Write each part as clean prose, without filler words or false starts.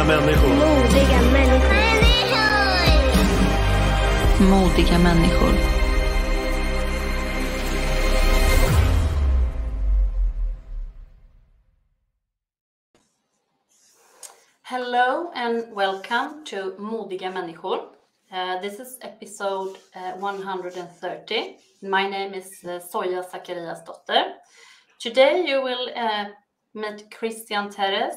människor. Modiga människor. Modiga människor. Hello and welcome to Modiga Människor. This is episode 130. My name is Soja Zachariasdotter. Today you will meet Cristian Terhes.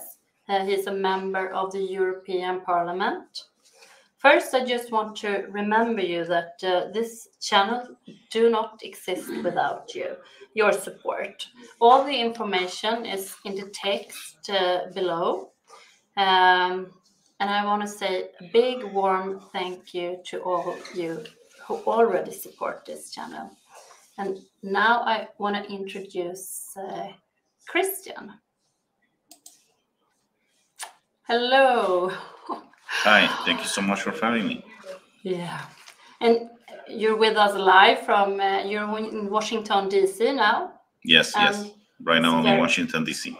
He's a member of the European Parliament. First, I just want to remember you that this channel do not exist without your support. All the information is in the text below. And I want to say a big warm thank you to all of you who already support this channel. And now I want to introduce Cristian. Hello. Hi, thank you so much for having me. Yeah. And you're with us live from, you're in Washington, D.C. now? Yes. Right now I'm in Washington, D.C.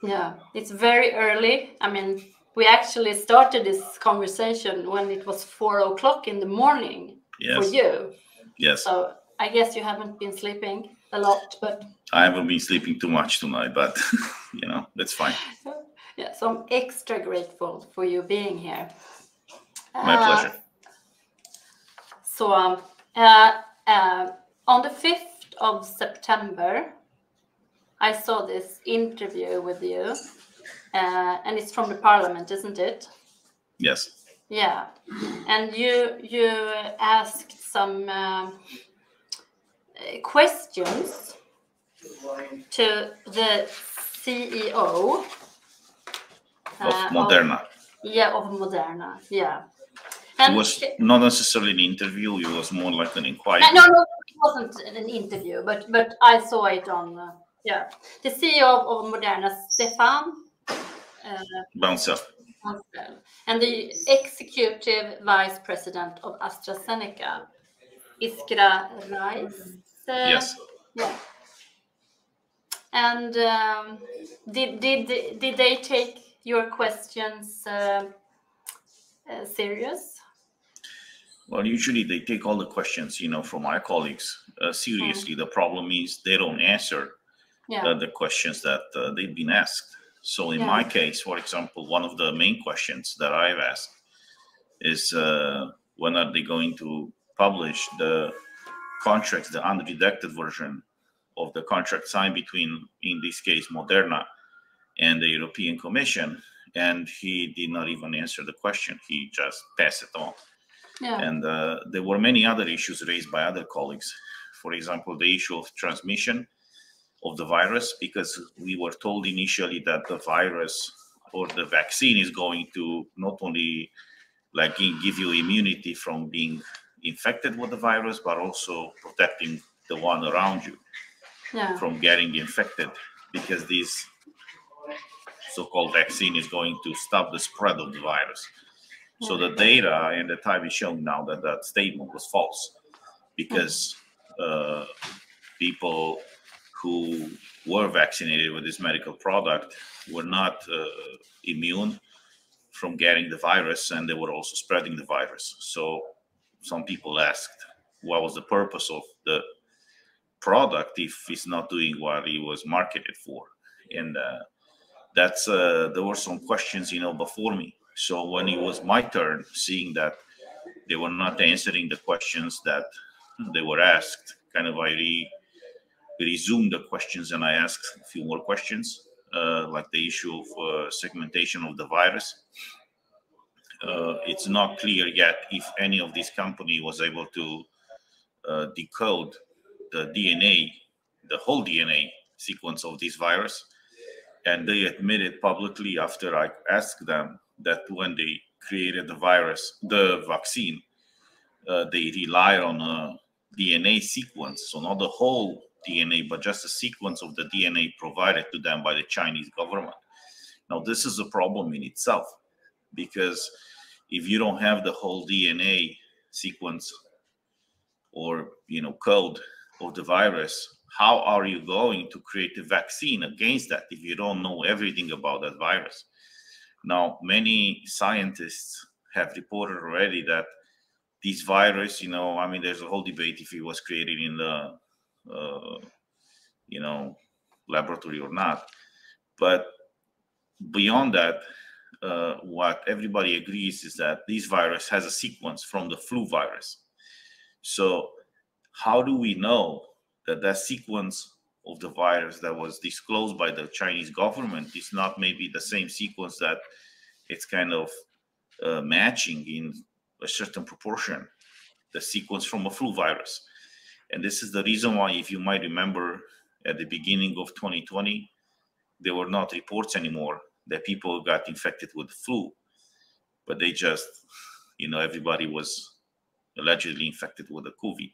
Yeah, it's very early. I mean, we actually started this conversation when it was 4 o'clock in the morning for you. Yes. So I guess you haven't been sleeping a lot, but... I haven't been sleeping too much tonight, but, that's fine. Yeah, so I'm extra grateful for you being here. My pleasure. So on the 5th of September, I saw this interview with you, and it's from the Parliament, isn't it? Yes. Yeah, and you asked some questions to the CEO of Moderna. Of Moderna, yeah. And it was not necessarily an interview, it was more like an inquiry. No, it wasn't an interview, but I saw it on, the CEO of Moderna, Stéphane. Bancel. And the executive vice president of AstraZeneca, Iskra, Reic. Yes. Yeah. And did they take your questions serious? Well, usually they take all the questions, from my colleagues seriously. The problem is they don't answer the questions that they've been asked. So in my case, for example, one of the main questions that I've asked is when are they going to publish the contracts, the unredacted version of the contract signed between, in this case, Moderna and the European Commission. And he did not even answer the question. He just passed it on. Yeah. And there were many other issues raised by other colleagues. For example, the issue of transmission of the virus, because we were told initially that the virus or the vaccine is going to not only give you immunity from being infected with the virus, but also protecting the one around you from getting infected, because this so-called vaccine is going to stop the spread of the virus. So the data and the time is showing now that that statement was false, because people who were vaccinated with this medical product were not immune from getting the virus, and they were also spreading the virus. So some people asked, what was the purpose of the product if it's not doing what it was marketed for? And there were some questions, before me. So when it was my turn, seeing that they were not answering the questions that they were asked, I resumed the questions and I asked a few more questions, like the issue of segmentation of the virus. It's not clear yet if any of these company was able to decode the DNA, the whole DNA sequence of this virus. And they admitted publicly after I asked them that when they created the vaccine, they relied on a DNA sequence. So not the whole DNA, but just a sequence of the DNA provided to them by the Chinese government. Now, this is a problem in itself, because if you don't have the whole DNA sequence or, code of the virus, how are you going to create a vaccine against that if you don't know everything about that virus? Now, many scientists have reported already that this virus, I mean, there's a whole debate if it was created in the, laboratory or not. But beyond that, what everybody agrees is that this virus has a sequence from the flu virus. So how do we know that that sequence of the virus that was disclosed by the Chinese government is not maybe the same sequence that it's kind of matching in a certain proportion, the sequence from a flu virus? And this is the reason why, if you might remember, at the beginning of 2020, there were not reports anymore that people got infected with the flu, but they just, everybody was allegedly infected with the COVID.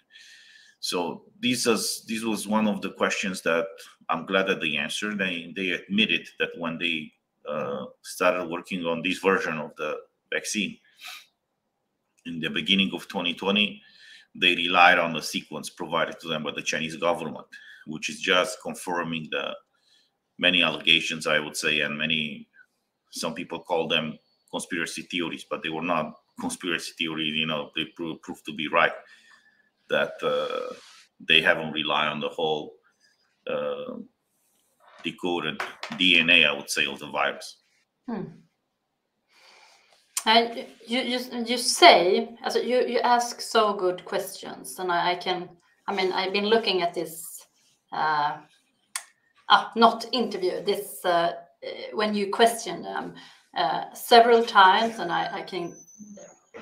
So this was one of the questions that I'm glad that they answered. They admitted that when they started working on this version of the vaccine in the beginning of 2020, they relied on the sequence provided to them by the Chinese government, which is just confirming the many allegations, I would say, and some people call them conspiracy theories, but they were not conspiracy theories. They proved to be right, that they haven't relied on the whole decoded DNA, I would say, of the virus. And you say, you ask so good questions, and I've been looking at this, not interview, this, when you question them several times, and I can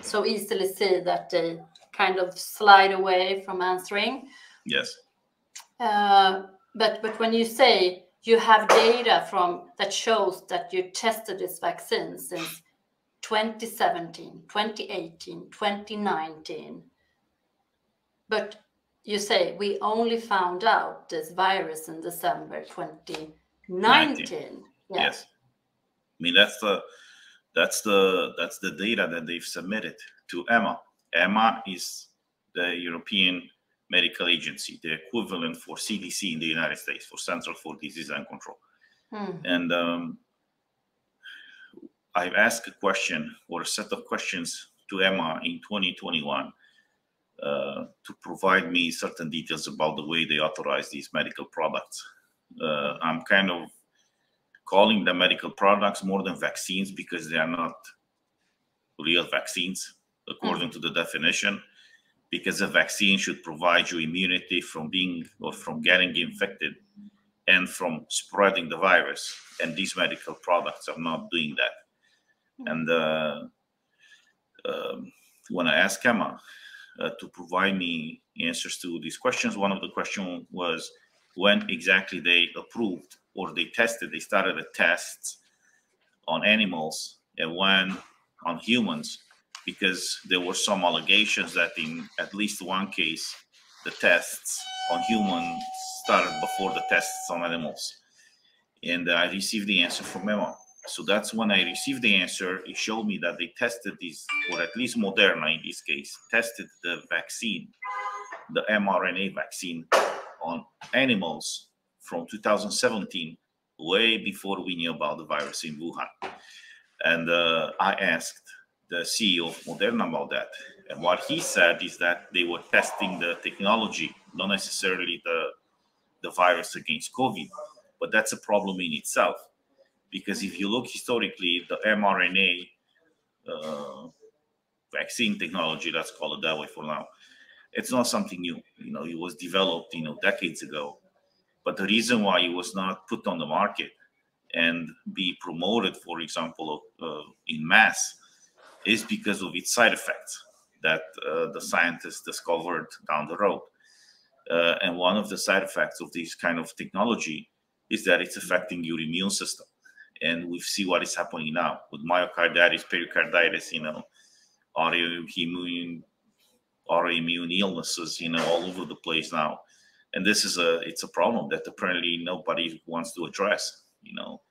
so easily see that they kind of slide away from answering. Yes. But when you say you have data that shows that you tested this vaccine since 2017, 2018, 2019, but you say we only found out this virus in December 2019. Yes. I mean, that's the data that they've submitted to EMA. EMA is the European Medical Agency, the equivalent for CDC in the United States, for Central for Disease and Control. And I've asked a question or a set of questions to EMA in 2021 to provide me certain details about the way they authorize these medical products. I'm kind of calling them medical products more than vaccines, because they are not real vaccines according to the definition, because a vaccine should provide you immunity from getting infected and from spreading the virus, and these medical products are not doing that. And when I asked EMA to provide me answers to these questions, one of the questions was when exactly they approved or they started the tests on animals and when on humans, because there were some allegations that in at least one case, the tests on humans started before the tests on animals. And I received the answer from EMA. So that's when I received the answer. It showed me that they tested this, or at least Moderna in this case, tested the vaccine, the mRNA vaccine, on animals from 2017, way before we knew about the virus in Wuhan. And I asked the CEO of Moderna about that. And what he said is that they were testing the technology, not necessarily the virus against COVID. But that's a problem in itself. Because if you look historically, the mRNA vaccine technology, let's call it that way for now, it's not something new. It was developed, decades ago. But the reason why it was not put on the market and be promoted, for example, in mass, is because of its side effects that the scientists discovered down the road. And one of the side effects of this kind of technology is that it's affecting your immune system. And we see what is happening now with myocarditis, pericarditis, autoimmune illnesses, all over the place now. And this is it's a problem that apparently nobody wants to address,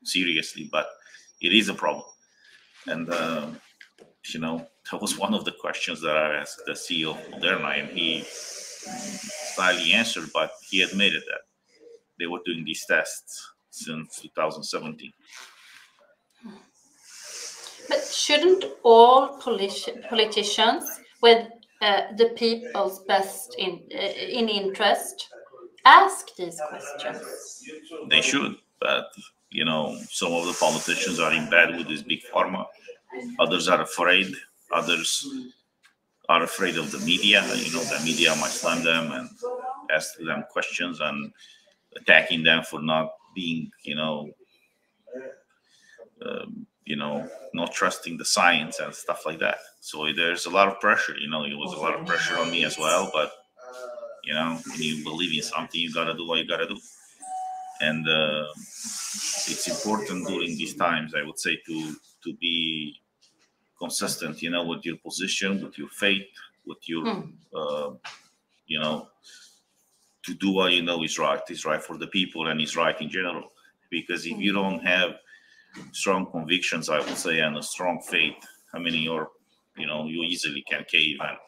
seriously, but it is a problem. And, that was one of the questions that I asked the CEO of Moderna, and he slightly answered, but he admitted that they were doing these tests since 2017. shouldn't all politicians with the people's best in interest ask these questions? They should, but you know, some of the politicians are in bed with this big pharma. Others are afraid. Others are afraid of the media. You know, the media might slam them and ask them questions and attacking them for not being, not trusting the science and stuff like that. So there's a lot of pressure. You know, it was a lot of pressure on me as well. But you know, when you believe in something, you gotta do what you gotta do. And it's important during these times, I would say, to be consistent, you know, with your position, with your faith, with your, to do what you know is right for the people and is right in general. Because if you don't have strong convictions, I would say, and a strong faith, I mean, you easily can cave and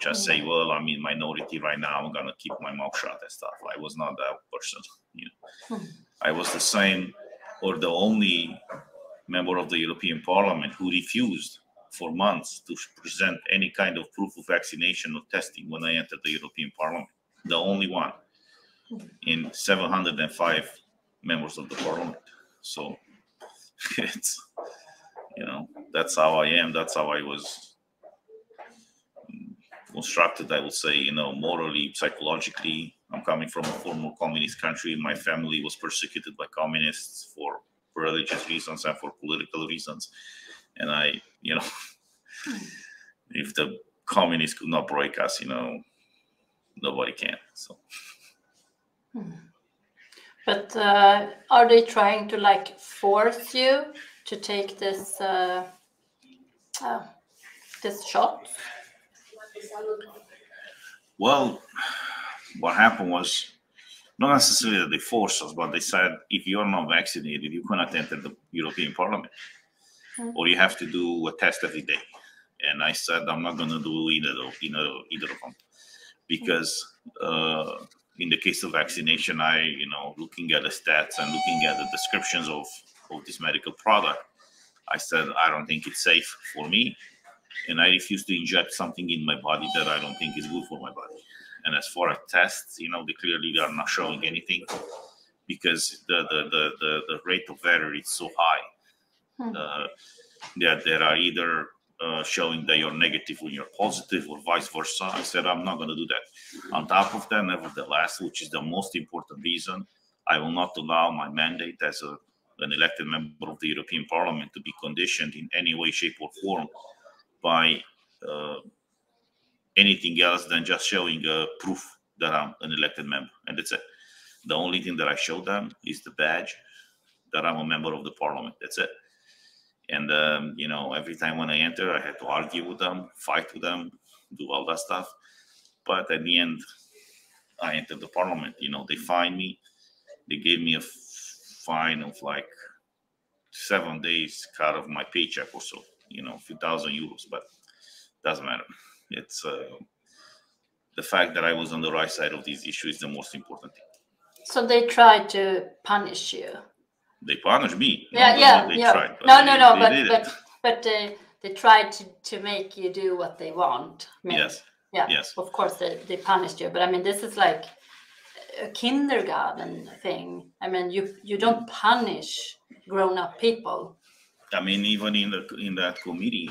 just say, well, I'm in minority right now, I'm gonna keep my mouth shut and stuff. I was not that person. You know, I was the same, or the only member of the European Parliament who refused for months to present any kind of proof of vaccination or testing when I entered the European Parliament. The only one in 705 members of the Parliament. So it's, you know, that's how I am. That's how I was constructed, I would say, you know, morally, psychologically. I'm coming from a former communist country. My family was persecuted by communists for religious reasons and for political reasons. And I, you know, if the communists could not break us, you know, nobody can. So. But are they trying to like force you to take this this shot? Well, what happened was not necessarily that they forced us, but they said if you're not vaccinated, you cannot enter the European Parliament, or you have to do a test every day. And I said I'm not going to do either of them, because in the case of vaccination, looking at the stats and looking at the descriptions of this medical product, I said I don't think it's safe for me, and I refuse to inject something in my body that I don't think is good for my body. And as far as tests, you know, they clearly are not showing anything, because the rate of error is so high. There are either showing that you're negative when you're positive, or vice versa. I said I'm not going to do that. On top of that, nevertheless, which is the most important reason, I will not allow my mandate as an elected member of the European Parliament to be conditioned in any way, shape, or form by anything else than just showing proof that I'm an elected member, and that's it. The only thing that I show them is the badge that I'm a member of the Parliament. That's it. And every time when I enter, I had to argue with them, fight with them, do all that stuff. But at the end, I entered the Parliament. You know, they fined me. They gave me a fine of like 7 days cut of my paycheck or so. You know, a few thousand euros, but doesn't matter. It's the fact that I was on the right side of this issue is the most important thing. So they tried to punish you. They punished me. Tried, but they tried to make you do what they want. I mean, yes. Of course they punished you, but I mean, this is like a kindergarten thing. I mean, you don't punish grown-up people. I mean, even in that committee,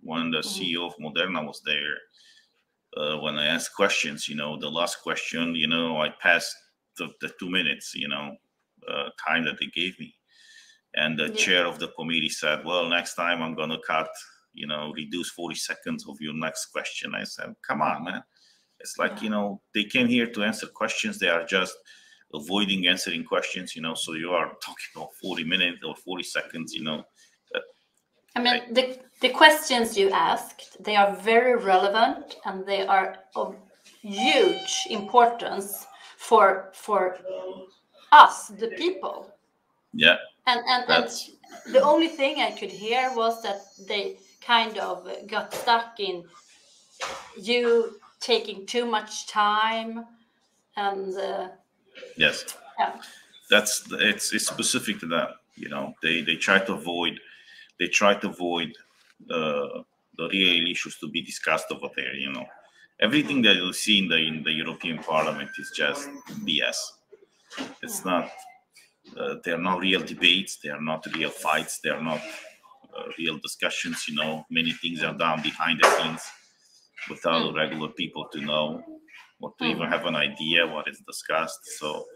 when the CEO of Moderna was there, when I asked questions, you know, the last question, you know, I passed the 2 minutes, you know, time that they gave me. And the chair of the committee said, well, next time I'm going to reduce 40 seconds of your next question. I said, come on, man. It's like, you know, they came here to answer questions. They are just avoiding answering questions, you know, so you are talking about 40 minutes or 40 seconds, you know. I mean, the questions you asked, they are very relevant, and they are of huge importance for us, the people. Yeah. And the only thing I could hear was that they kind of got stuck in you taking too much time, and yes, yeah. It's specific to that. You know, they try to avoid the real issues to be discussed over there. Everything that you see in the European Parliament is just BS. It's not. They are not real debates. They are not real fights. They are not real discussions. Many things are done behind the scenes without regular people to know or to even have an idea what is discussed. So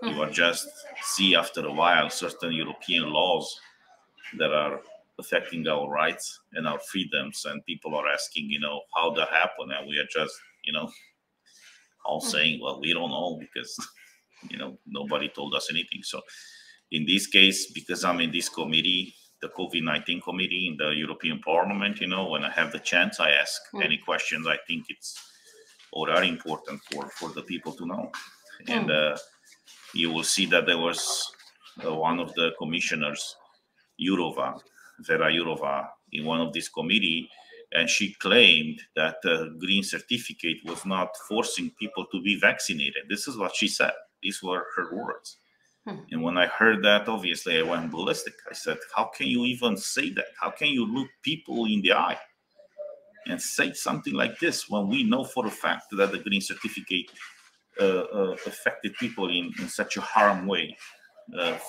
you are just see after a while certain European laws that are affecting our rights and our freedoms, and people are asking, how that happened, and we are just, all saying, well, we don't know because, nobody told us anything. So in this case, because I'm in this committee, the COVID-19 committee in the European Parliament, when I have the chance, I ask any questions I think are important for the people to know. And you will see that there was one of the commissioners, Vera Jourova, in one of this committee, and she claimed that the green certificate was not forcing people to be vaccinated. This is what she said. These were her words. And when I heard that, obviously I went ballistic. I said, how can you even say that? How can you look people in the eye and say something like this when we know for a fact that the green certificate affected people in such a harm way,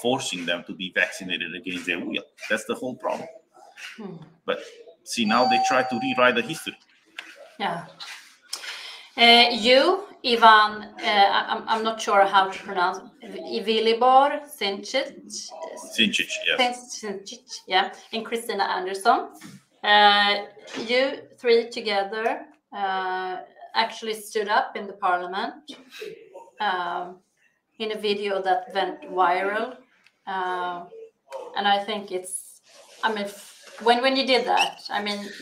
forcing them to be vaccinated against their will? That's the whole problem. But see, now they try to rewrite the history. Yeah. You, Ivan, I'm not sure how to pronounce Vilibor Sinčić, yes. Sinčić, yeah, and Christina Anderson. You three together actually stood up in the parliament in a video that went viral, and I think when you did that,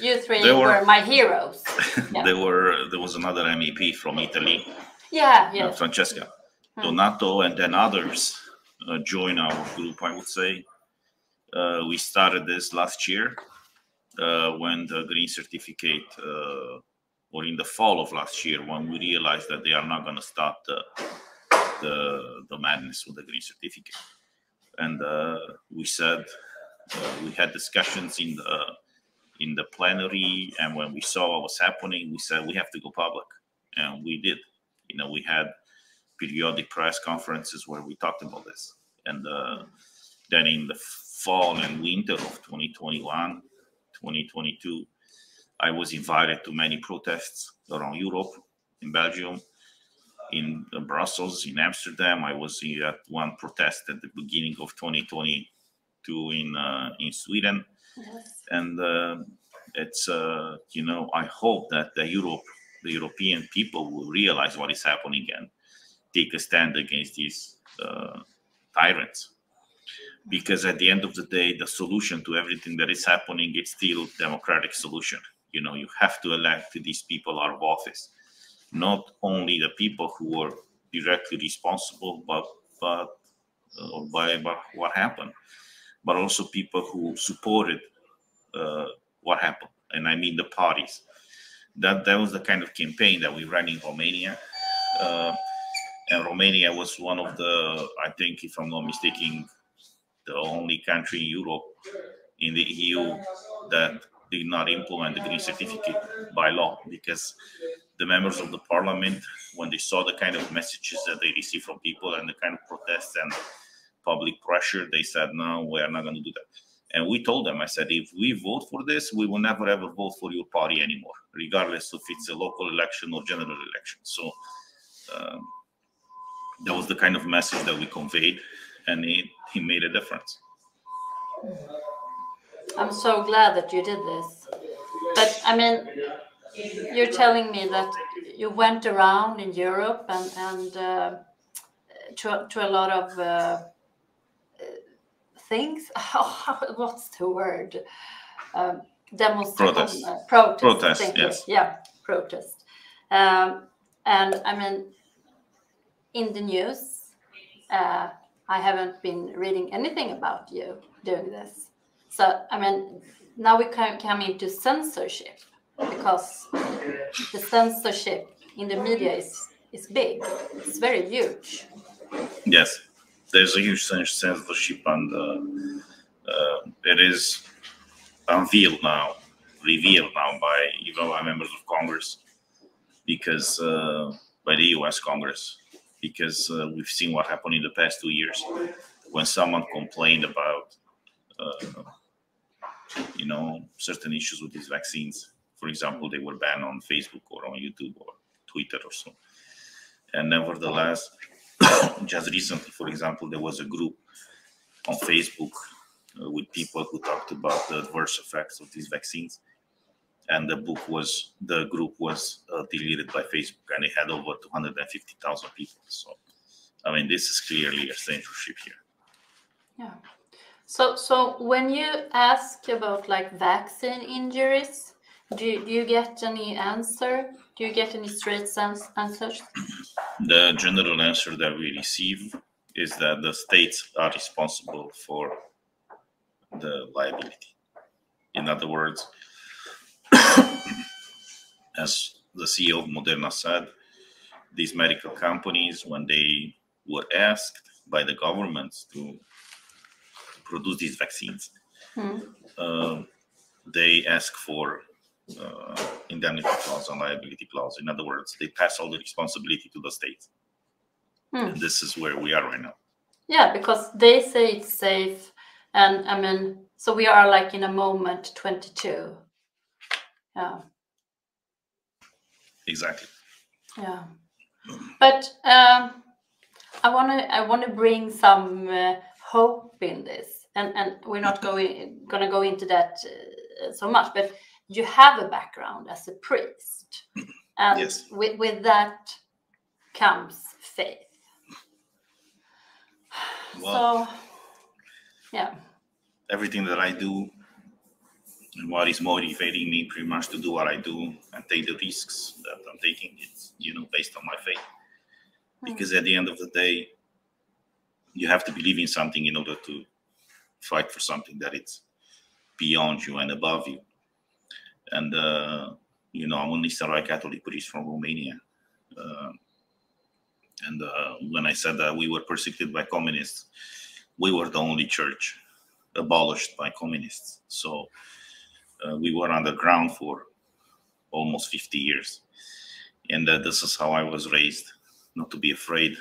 you three were my heroes. Yeah. There was another MEP from Italy, Francesca Donato, and then others joined our group, I would say. We started this last year when the green certificate, or in the fall of last year, when we realized that they are not going to stop the madness with the green certificate. And we said, we had discussions in the plenary, and when we saw what was happening, we said we have to go public, and we did. We had periodic press conferences where we talked about this, and then in the fall and winter of 2021, 2022, I was invited to many protests around Europe, in Belgium, in Brussels, in Amsterdam. I was at one protest at the beginning of 2022 in Sweden. Yes. And it's I hope that the European people will realize what is happening and take a stand against these tyrants. Because at the end of the day, the solution to everything that is happening is still democratic solution. You have to elect these people out of office, not only the people who are directly responsible, but by what happened, but also people who supported what happened, and I mean the parties. That was the kind of campaign that we ran in Romania, and Romania was one of the, I think, if I'm not mistaken, the only country in Europe, in the EU, that did not implement the green certificate by law, because the members of the parliament, when they saw the kind of messages that they received from people and the kind of protests and public pressure, they said, no, we are not going to do that. And we told them, I said, if we vote for this, we will never ever vote for your party anymore, regardless if it's a local election or general election. So that was the kind of message that we conveyed, and it made a difference. I'm so glad that you did this. But you're telling me that you went around in Europe and to a lot of things. What's the word? Demonstration. Protest. Yes. Yeah, protest. And in the news, I haven't been reading anything about you doing this. So, now we can come into censorship, because the censorship in the media is big. It's very huge. Yes, there's a huge censorship, and it is revealed now by by members of Congress, because by the U.S. Congress, because we've seen what happened in the past 2 years when someone complained about certain issues with these vaccines. For example, they were banned on Facebook or on YouTube or Twitter or so. And nevertheless, just recently, for example, there was a group on Facebook with people who talked about the adverse effects of these vaccines. And the group was deleted by Facebook, and it had over 250,000 people. So, I mean, this is clearly a censorship here. Yeah. So when you ask about like vaccine injuries, do you get any answer? Do you get any straight answers? The general answer that we receive is that the states are responsible for the liability. In other words, as the CEO of Moderna said, these medical companies, when they were asked by the governments to produce these vaccines, they ask for indemnity clause and liability clause. In other words, they pass all the responsibility to the states. And this is where we are right now. Yeah, because they say it's safe. And I mean, so we are like in a moment 22. Yeah. Exactly. Yeah. But I want to bring some hope in this. And we're not going to go into that so much, but you have a background as a priest, and yes, with that comes faith. Well, so, yeah. Everything that I do and what is motivating me pretty much to do what I do and take the risks that I'm taking, it's based on my faith. Because at the end of the day, you have to believe in something in order to fight for something that it's beyond you and above you. And I'm an Eastern Catholic priest from Romania. And when I said that we were persecuted by communists, we were the only church abolished by communists. So we were underground for almost 50 years. And this is how I was raised, not to be afraid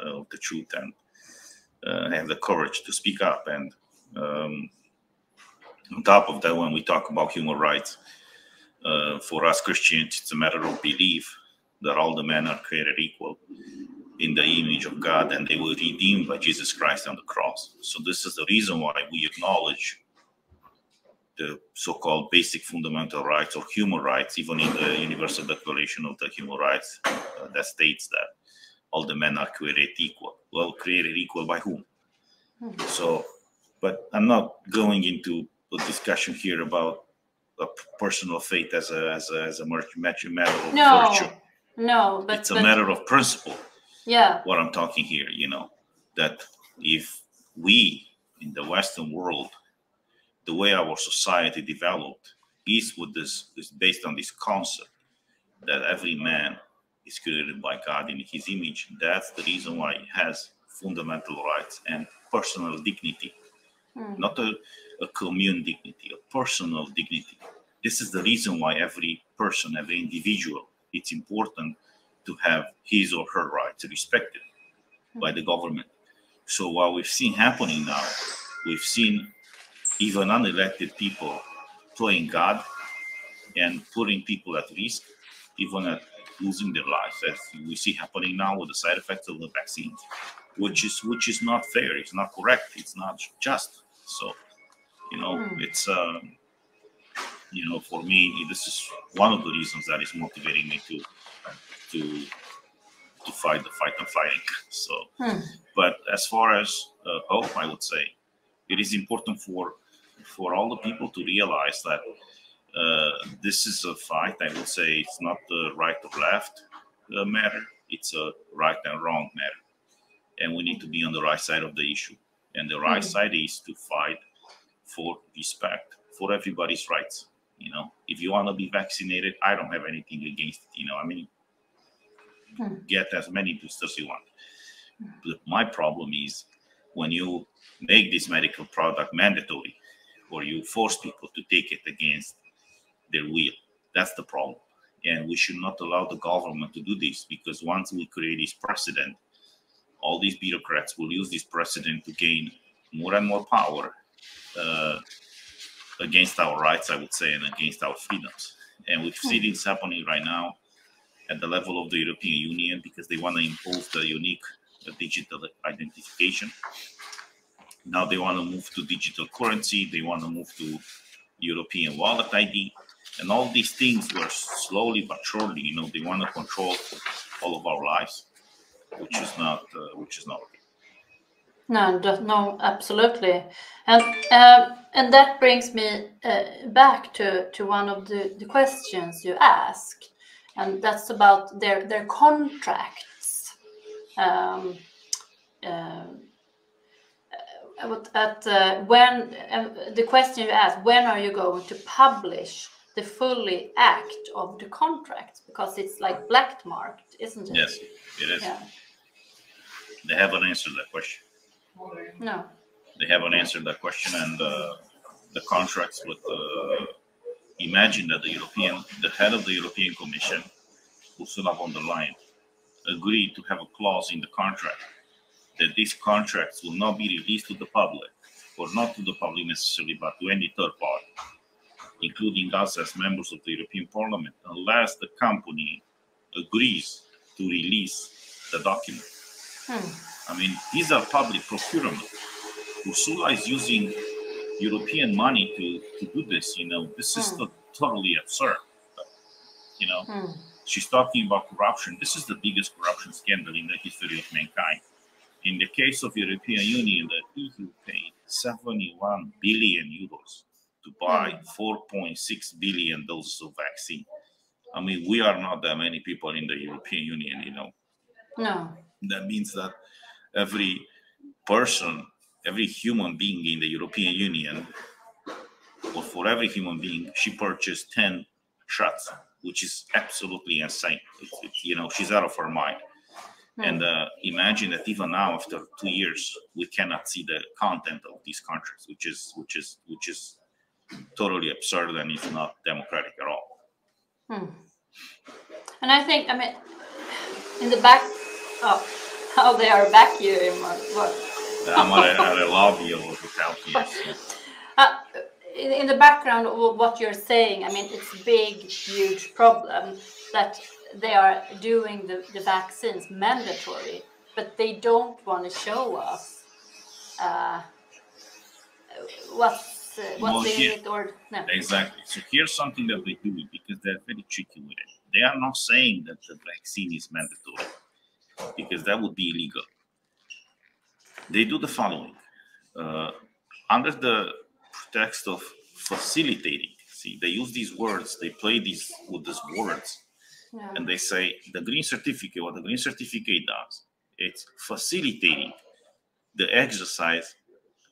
of the truth and have the courage to speak up. And on top of that, when we talk about human rights, for us Christians, it's a matter of belief that all the men are created equal in the image of God, and they were redeemed by Jesus Christ on the cross. So this is the reason why we acknowledge the so-called basic fundamental rights or human rights, even in the Universal Declaration of the Human Rights that states that all the men are created equal. Well, created equal by whom? So, but I'm not going into a discussion here about a personal faith as a matter of virtue. No, but it's a matter of principle. Yeah. What I'm talking here, that if we in the Western world, the way our society developed is based on this concept that every man is created by God in his image. That's the reason why he has fundamental rights and personal dignity, not a commune dignity, a personal dignity. This is the reason why every person, every individual, it's important to have his or her rights respected by the government. So what we've seen happening now, we've seen even unelected people playing God and putting people at risk, even at losing their lives, as we see happening now with the side effects of the vaccines, which is not fair. It's not correct. It's not just. So, it's for me, this is one of the reasons that is motivating me to fight the fight I'm fighting. So, but as far as hope, I would say it is important for all the people to realize that this is a fight. I would say it's not the right or left matter. It's a right and wrong matter. And we need to be on the right side of the issue. And the right side is to fight for respect for everybody's rights. If you want to be vaccinated, I don't have anything against it. Get as many boosters you want. But my problem is when you make this medical product mandatory, or you force people to take it against their will. That's the problem. And we should not allow the government to do this, because once we create this precedent, all these bureaucrats will use this precedent to gain more and more power against our rights, I would say, and against our freedoms. And we see this happening right now at the level of the European Union, because they want to impose the unique digital identification. Now they want to move to digital currency. They want to move to European wallet ID. And all these things were slowly but surely, you know, they want to control all of our lives, which is not okay. No, absolutely, and that brings me back to one of the questions you asked, and that's about their contracts. When the question you asked, when are you going to publish the fully act of the contract, because it's like black marked, isn't it? Yes, it is. Yeah. They haven't answered that question. No. They haven't answered that question, and the contracts with imagine that the head of the European Commission, Ursula von der Leyen, agreed to have a clause in the contract that these contracts will not be released to the public, or not to the public necessarily, but to any third party, including us as members of the European Parliament, unless the company agrees to release the document. I mean, these are public procurement. Ursula is using European money to do this, you know. This is totally absurd. You know, she's talking about corruption. This is the biggest corruption scandal in the history of mankind. In the case of European Union, the EU paid 71 billion euros to buy 4.6 billion doses of vaccine. I mean, we are not that many people in the European Union, you know. No. That means that every person, every human being in the European Union, or for every human being, she purchased 10 shots, which is absolutely insane. You know, she's out of her mind. And imagine that even now, after 2 years, we cannot see the content of these contracts, which is totally absurd, and it's not democratic at all. And I think, I mean, in the back, how they are back here in what? I'm at a lobby of the hotel here. In the background of what you're saying, I mean, it's a big, huge problem that they are doing the vaccines mandatory, but they don't want to show us what's in it, or no. Exactly. So here's something that they do, because they're very tricky with it. They are not saying that the vaccine is mandatory, because that would be illegal. They do the following. Under the pretext of facilitating, see, they use these words, they play with these words. Yeah. And they say the green certificate, what the green certificate does, it's facilitating the exercise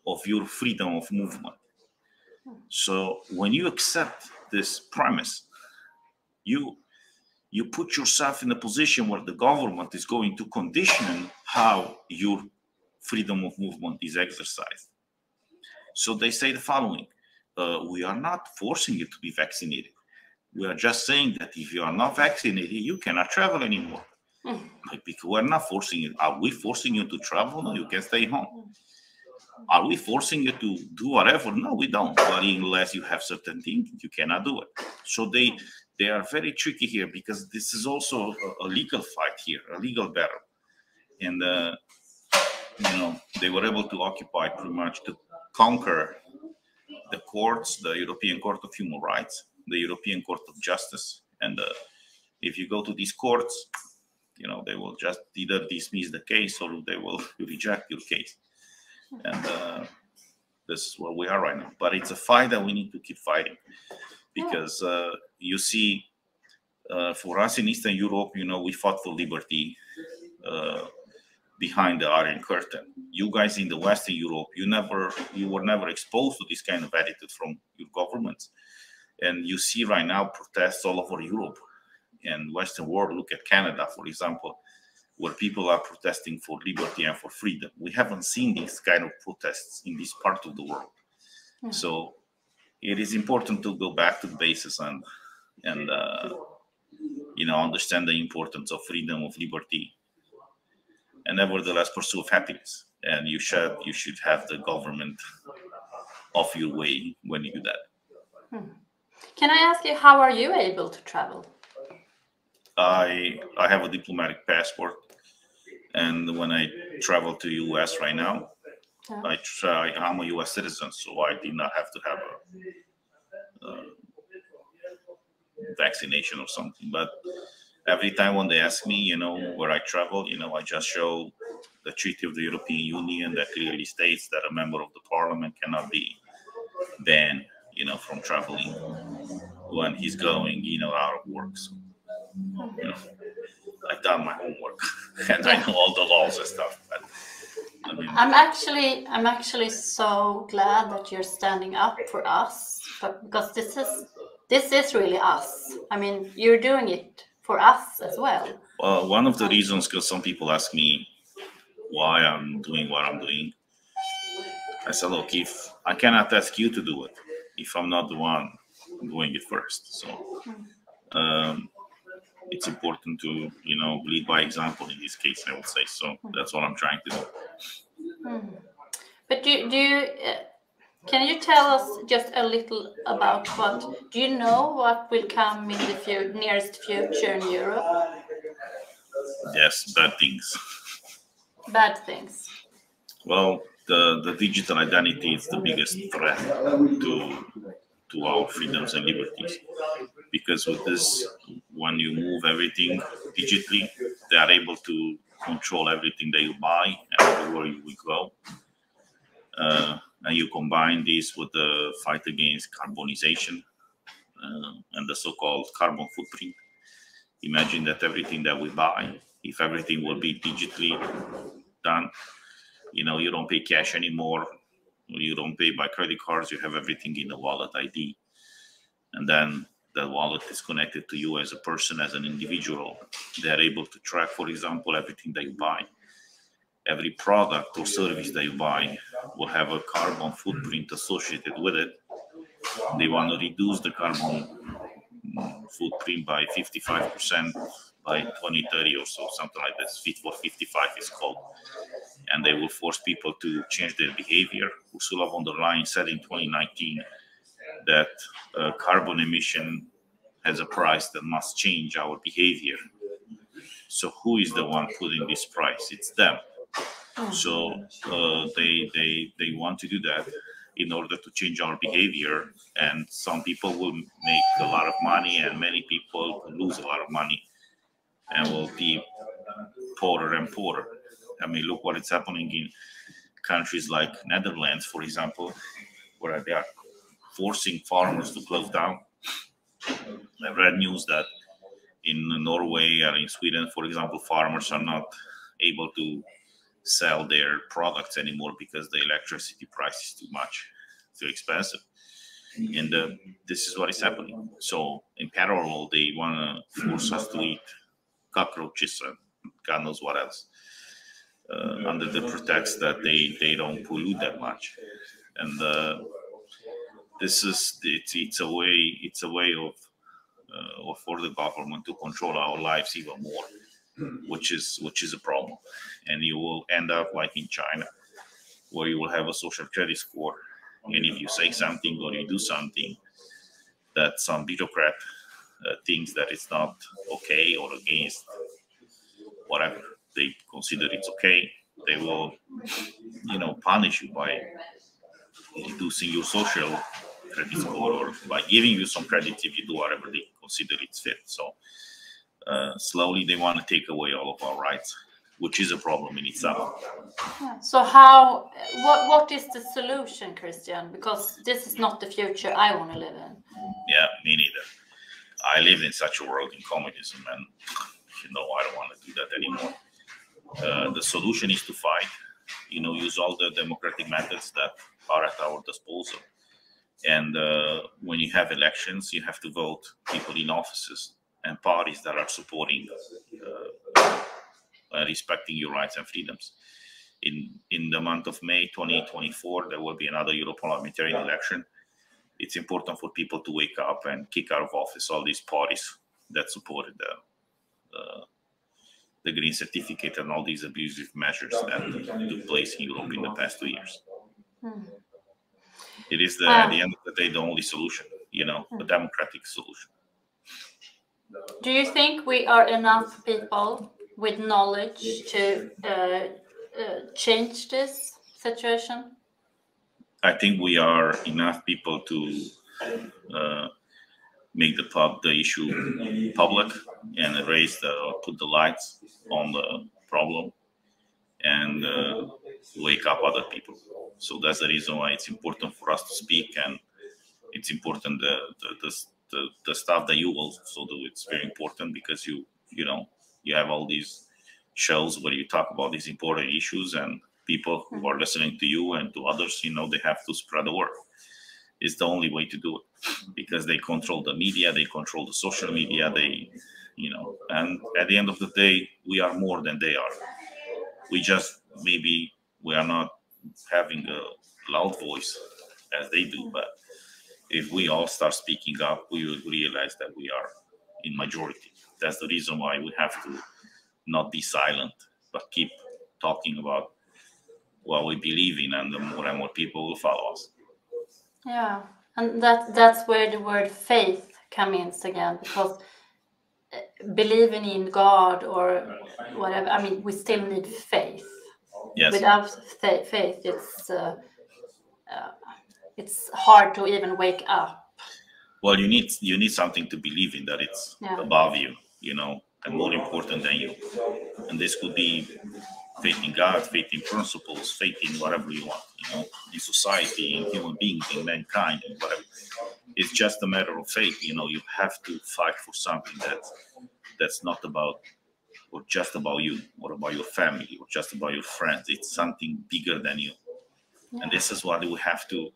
of your freedom of movement. So when you accept this premise, you put yourself in a position where the government is going to condition how your freedom of movement is exercised. So they say the following: we are not forcing you to be vaccinated. We are just saying that if you are not vaccinated, you cannot travel anymore. Because we're not forcing you. Are we forcing you to travel? No, you can stay home. Are we forcing you to do whatever? No, we don't. But unless you have certain things, you cannot do it. So they are very tricky here, because this is also a legal fight here, a legal battle. And, you know, they were able to occupy pretty much, to conquer the courts, the European Court of Human Rights, the European Court of Justice. And if you go to these courts, you know, they will just either dismiss the case or they will reject your case. And this is where we are right now. But it's a fight that we need to keep fighting, because you see, for us in Eastern Europe, you know, we fought for liberty behind the Iron Curtain. You guys in the Western Europe, you were never exposed to this kind of attitude from your governments. And you see right now protests all over Europe and Western world. Look at Canada, for example, where people are protesting for liberty and for freedom. We haven't seen these kind of protests in this part of the world. So it is important to go back to the basis and understand the importance of freedom, of liberty, and nevertheless pursue happiness. And you should have the government of your way when you do that. Can I ask you, how are you able to travel? I have a diplomatic passport, and when I travel to US right now, I'm a US citizen, so I did not have to have a vaccination or something. But every time when they ask me, where I travel, I just show the Treaty of the European Union that clearly states that a member of the parliament cannot be banned, from traveling when he's going, out of work. So, I've done my homework and I know all the laws and stuff. But I'm actually so glad that you're standing up for us, because this is really us. I mean, you're doing it for us as well. Well, one of the reasons, because some people ask me why I'm doing what I'm doing, I said, look, if I cannot ask you to do it if I'm not the one doing it first. So it's important to, lead by example in this case, I would say. So that's what I'm trying to do. But do you can you tell us just a little about do you know what will come in the nearest future in Europe? Yes, bad things. Bad things. Well, the digital identity is the biggest threat to our freedoms and liberties, because with this, when you move everything digitally, they are able to control everything that you buy and everywhere you will go. And you combine this with the fight against carbonization and the so-called carbon footprint. Imagine that everything that we buy, if everything will be digitally done, you don't pay cash anymore, you don't pay by credit cards, you have everything in the wallet ID. And then that wallet is connected to you as a person, as an individual. They're able to track, for example, everything that you buy. Every product or service that you buy will have a carbon footprint associated with it. They want to reduce the carbon footprint by 55% by 2030 or so, something like this. Fit for 55 is called. And they will force people to change their behavior. Ursula von der Leyen said in 2019 that carbon emission has a price that must change our behavior. So who is the one putting this price? It's them. So they want to do that in order to change our behavior, and some people will make a lot of money and many people will lose a lot of money and will be poorer and poorer. I mean, look what is happening in countries like Netherlands, for example, where they are forcing farmers to close down. I read news that in Norway or in Sweden, for example, farmers are not able to sell their products anymore because the electricity price is too expensive. And this is what is happening. So in parallel, they want to force us to eat cockroaches and God knows what else, under the pretext that they don't pollute that much. And it's a way of for the government to control our lives even more, which is a problem. And you will end up like in China, where you will have a social credit score, and if you say something or you do something that some bureaucrat thinks that it's not okay or against whatever they consider it's okay, they will punish you by reducing your social credit score or by giving you some credit if you do whatever they consider it's fit. So slowly they want to take away all of our rights, which is a problem in itself. Yeah. So what is the solution, Cristian? Because this is not the future I want to live in. Yeah, me neither. I lived in such a world in communism, and I don't want to do that anymore. The solution is to fight, use all the democratic methods that are at our disposal. And when you have elections, you have to vote people in offices and parties that are supporting respecting your rights and freedoms. In the month of May 2024, there will be another Europarliamentary election. it's important for people to wake up and kick out of office all these parties that supported the green certificate and all these abusive measures that took place in Europe in the past 2 years. It is at the end of the day the only solution, a democratic solution. Do you think we are enough people with knowledge to change this situation? I think we are enough people to make the issue public and put the lights on the problem and wake up other people. So that's the reason why it's important for us to speak, and it's important the stuff that you also do. It's very important because you have all these shows where you talk about these important issues, and people who are listening to you and to others, they have to spread the word. It's the only way to do it because they control the media, they control the social media, and at the end of the day, we are more than they are. We are not having a loud voice as they do, but if we all start speaking up, we will realize that we are in majority. That's the reason why we have to not be silent, but keep talking about what we believe in, and the more and more people will follow us. Yeah, and that's where the word faith comes in again, because believing in God or whatever, I mean, we still need faith. Yes. Without faith, it's hard to even wake up. Well, you need something to believe in, that it's above you, and more important than you. And this could be faith in God, faith in principles, faith in whatever you want, in society, in human beings, in mankind, in whatever. It's just a matter of faith. You have to fight for something that's not about or just about you, or about your family, or just about your friends. It's something bigger than you. Yeah. And this is what we have to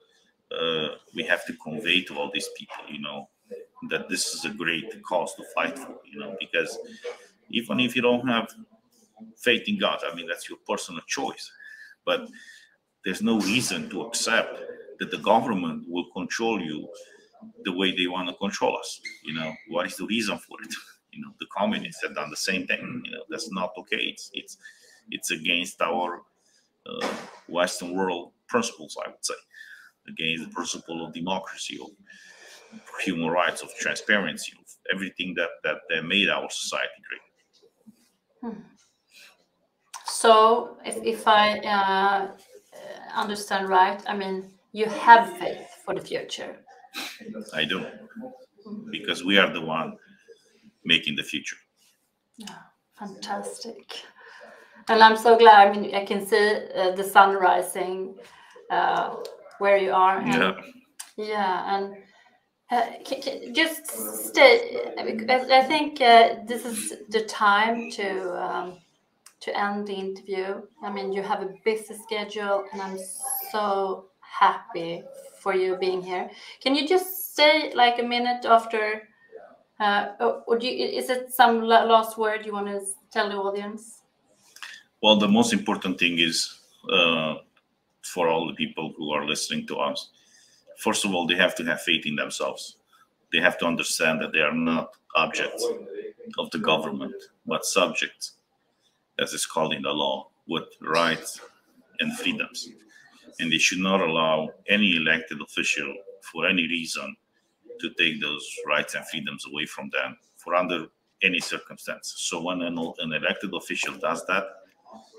convey to all these people, that this is a great cause to fight for, because even if you don't have faith in God, I mean, that's your personal choice, but there's no reason to accept that the government will control you the way they want to control us. What is the reason for it? The communists have done the same thing. That's not okay. It's against our Western world principles, I would say, against the principle of democracy, of human rights, of transparency, of everything that made our society great. So, if I understand right, I mean, you have faith for the future. I do, because we are the one making the future. Yeah, fantastic. And I'm so glad. I mean, I can see the sun rising where you are. And, and just stay. I think this is the time to end the interview. I mean, you have a busy schedule, and I'm so happy for you being here. Can you just stay like a minute after? Or is it some last word you want to tell the audience? Well, the most important thing is for all the people who are listening to us, first of all, they have to have faith in themselves. They have to understand that they are not objects of the government, but subjects, as it's called in the law, with rights and freedoms. And they should not allow any elected official, for any reason, to take those rights and freedoms away from them for under any circumstance. So when an elected official does that,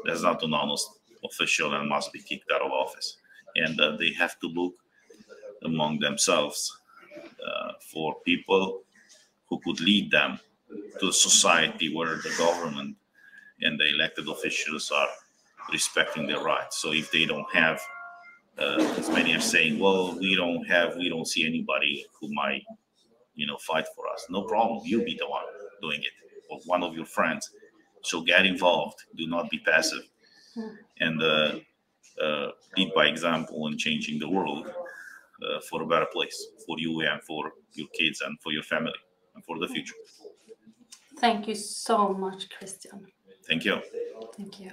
that's not an honest official and must be kicked out of office. And they have to look among themselves for people who could lead them to a society where the government and the elected officials are respecting their rights. So if they don't have, as many are saying, well, we don't see anybody who might, fight for us. No problem. You be the one doing it, or one of your friends. So get involved. Do not be passive, and lead by example in changing the world for a better place for you and for your kids and for your family and for the future. Thank you so much, Cristian. Thank you. Thank you.